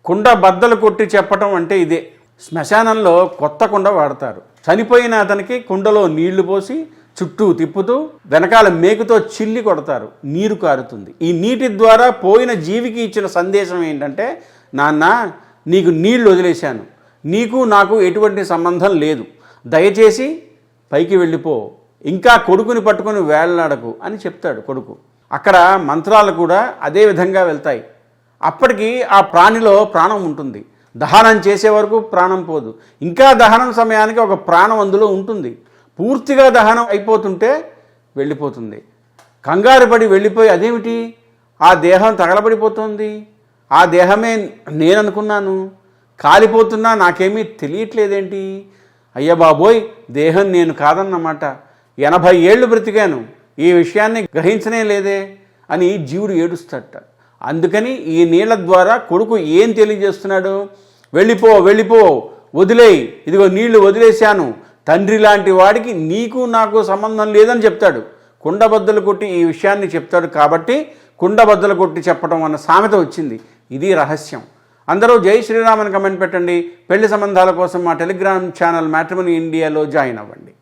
కుండ బద్దలు కొట్టి చెప్పటం అంటే ఇదే. శ్మశానంలో కొత్త కుండ వాడతారు. చనిపోయిన అతనికి కుండలో నీళ్లు పోసి చుట్టూ తిప్పుతూ వెనకాల మేకుతో చిల్లి కొడతారు, నీరు కారుతుంది. ఈ నీటి ద్వారా పోయిన జీవికి ఇచ్చిన సందేశం ఏంటంటే, నాన్న నీకు నీళ్లు వదిలేశాను, నీకు నాకు ఎటువంటి సంబంధం లేదు, దయచేసి పైకి వెళ్ళిపో, ఇంకా కొడుకుని పట్టుకొని వేళ్లాడకు అని చెప్తాడు కొడుకు. అక్కడ మంత్రాలు కూడా అదే విధంగా వెళ్తాయి. అప్పటికి ఆ ప్రాణిలో ప్రాణం ఉంటుంది. దహనం చేసే వరకు ప్రాణం పోదు. ఇంకా దహనం సమయానికి ఒక ప్రాణం అందులో ఉంటుంది. పూర్తిగా దహనం అయిపోతుంటే వెళ్ళిపోతుంది. కంగారు పడి వెళ్ళిపోయి, అదేమిటి ఆ దేహం తగలబడిపోతుంది, ఆ దేహమే నేను అనుకున్నాను, కాలిపోతున్నా నాకేమీ తెలియట్లేదేంటి, అయ్య బాబోయ్ దేహం నేను కాదన్నమాట, 80 ఏళ్ళు బ్రతికాను, ఈ విషయాన్ని గ్రహించనే లేదే అని జీవుడు ఏడుస్తాడట. అందుకని ఈ నీళ్ల ద్వారా కొడుకు ఏం తెలియజేస్తున్నాడు, వెళ్ళిపో వెళ్ళిపో, వదిలేయి, ఇదిగో నీళ్లు వదిలేశాను, తండ్రి లాంటి వాడికి నీకు నాకు సంబంధం లేదని చెప్తాడు. కుండబద్దలు కొట్టి ఈ విషయాన్ని చెప్తాడు. కాబట్టి కుండబద్దలు కొట్టి చెప్పడం అన్న సామెత వచ్చింది. ఇది రహస్యం. అందరూ జై శ్రీరామ్ అని కమెంట్ పెట్టండి. పెళ్లి సంబంధాల కోసం మా టెలిగ్రామ్ ఛానల్ మ్యాట్రిమోనీ ఇండియాలో జాయిన్ అవ్వండి.